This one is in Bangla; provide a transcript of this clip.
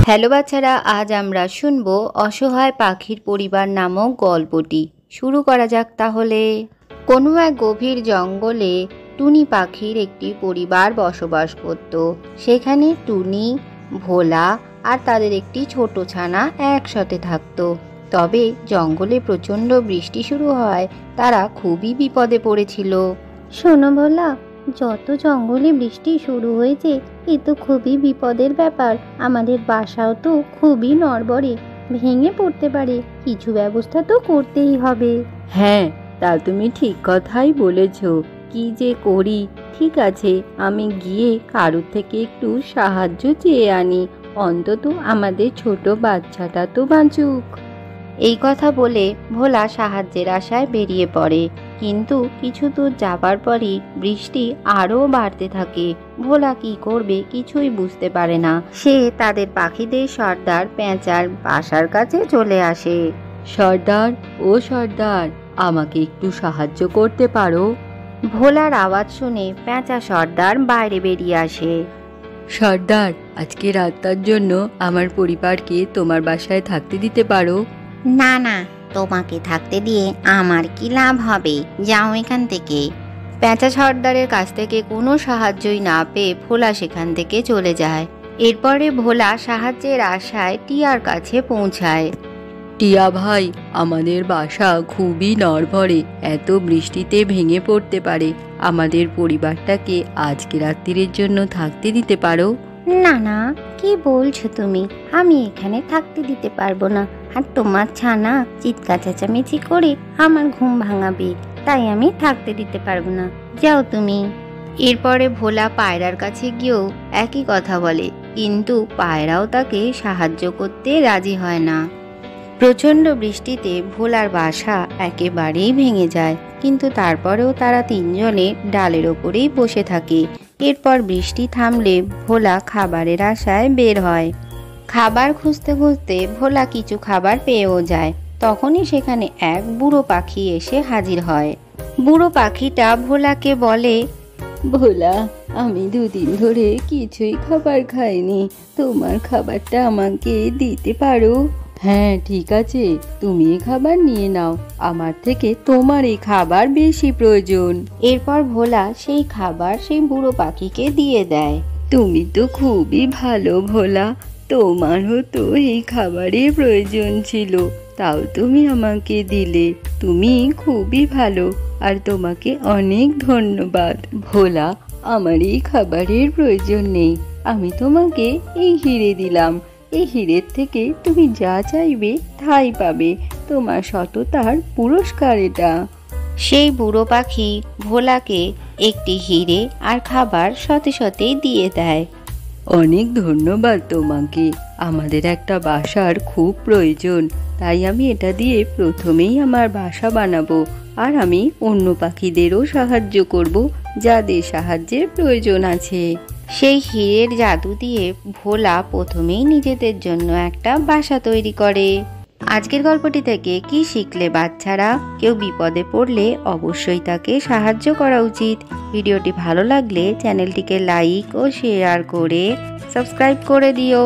হ্যালো বাচ্চারা, আজ আমরা শুনবো অসহায় পাখির পরিবার নামক গল্পটি। শুরু করা যাক তাহলে। কোনো এক গভীর জঙ্গলে টুনি পাখির একটি পরিবার বসবাস করত। সেখানে টুনি, ভোলা আর তাদের একটি ছোট ছানা একসাথে থাকতো। তবে জঙ্গলে প্রচণ্ড বৃষ্টি শুরু হয়, তারা খুবই বিপদে পড়েছিল। শোনো ভোলা, যত জঙ্গলে বৃষ্টি শুরু হয়েছে এ তো খুবই বিপদের ব্যাপার। আমাদের বাসাও তো খুবই নড়বড়ে, ভেঙে পড়তে পারে। কিছু ব্যবস্থা তো করতেই হবে। হ্যাঁ, তা তুমি ঠিক কথাই বলেছ। কি যে করি। ঠিক আছে, আমি গিয়ে কারোর থেকে একটু সাহায্য চেয়ে আনি, অন্তত আমাদের ছোট বাচ্চাটা তো বাঁচুক। এই কথা বলে ভোলা সাহায্যের আশায় বেরিয়ে পড়ে, কিন্তু কিছু দূর যাবার পরই বৃষ্টি আরও বাড়তে থাকে। ভোলা কি করবে কিছুই বুঝতে পারে না। সে তাদের পাখিদের সর্দার পেঁচার বাসার কাছে চলে আসে। সর্দার, ও সর্দার, আমাকে একটু সাহায্য করতে পারো? ভোলার আওয়াজ শুনে পেঁচা সর্দার বাইরে বেরিয়ে আসে। সর্দার, আজকে রাতটার জন্য আমার পরিবারকে তোমার বাসায় থাকতে দিতে পারো? না না, তোমাকে থাকতে দিয়ে আমার কি লাভ হবে? যাও এখান থেকে। পেঁচা সর্দারের কাছ থেকে কোনো সাহায্যই না পেয়ে ভোলা সেখান থেকে চলে যায়। এরপরে ভোলা সাহায্যের আশায় টিয়ার কাছে পৌঁছায়। টিয়া ভাই, আমাদের বাসা খুবই নড়বড়ে, এত বৃষ্টিতে ভেঙে পড়তে পারে। আমাদের পরিবারটাকে আজকে রাত্রির জন্য থাকতে দিতে পারো? না না, কি বলছো তুমি? আমি এখানে থাকতে দিতে পারবো না। আর তোমার ছানা চিৎকার চেঁচামেচি করে আমার ঘুম ভাঙাবে, তাই আমি থাকতে দিতে পারবো না। যাও তুমি। এরপরে ভোলা পায়রার কাছে গিয়েও একই কথা বলে, কিন্তু পায়রাও তাকে সাহায্য করতে রাজি হয় না। প্রচণ্ড বৃষ্টিতে ভোলার বাসা একেবারেই ভেঙে যায়, কিন্তু তারপরেও তারা তিনজনে ডালের ওপরেই বসে থাকে। এরপর বৃষ্টি থামলে ভোলা খাবারের আশায় বের হয়। খাবার খুঁজতে খুঁজতে ভোলা কিছু খাবার পেয়েও যায়। তখনই সেখানে এক বুড়ো পাখি এসে হাজির হয়। বুড়ো পাখিটা ভোলাকে বলে, ভোলা, আমি দুদিন ধরে কিছুই খাবার খাইনি, তোমার খাবারটা আমাকে দিতে পারো? হ্যাঁ, ঠিক আছে, তুমি খাবার নিয়ে নাও, আমার থেকে তোমার এই খাবার বেশি প্রয়োজন। এরপর ভোলা সেই খাবার সেই বুড়ো পাখিকে দিয়ে দেয়। তুমি তো খুবই ভালো ভোলা, তোমারও তো এই খাবারের প্রয়োজন ছিল, তাও তুমি আমাকে দিলে। তুমি খুবই ভালো, আর তোমাকে অনেক ধন্যবাদ। ভোলা, আমার এই খাবারের প্রয়োজন নেই, আমি তোমাকে এই হিরে দিলাম। এই হিরের থেকে তুমি যা চাইবে তাই পাবে, তোমার সততার পুরস্কার এটা। সেই বুড়ো পাখি ভোলাকে একটি হিরে আর খাবার সাথে সাথেই দিয়ে দেয়। অনেক ধন্যবাদ তোমাকে, আমাদের একটা বাসার খুব প্রয়োজন, তাই আমি এটা দিয়ে প্রথমেই আমার বাসা বানাবো। আর আমি অন্য পাখিদেরও সাহায্য করব যাদের সাহায্যের প্রয়োজন আছে। সেই হীরের জাদু দিয়ে ভোলা প্রথমেই নিজেদের জন্য একটা বাসা তৈরি করে। আজকের গল্পটি থেকে কি শিখলে বাচ্চারা? কেউ বিপদে পড়লে অবশ্যই তাকে সাহায্য করা উচিত। ভিডিওটি ভালো লাগলে চ্যানেলটিকে লাইক ও শেয়ার করে সাবস্ক্রাইব করে দিও।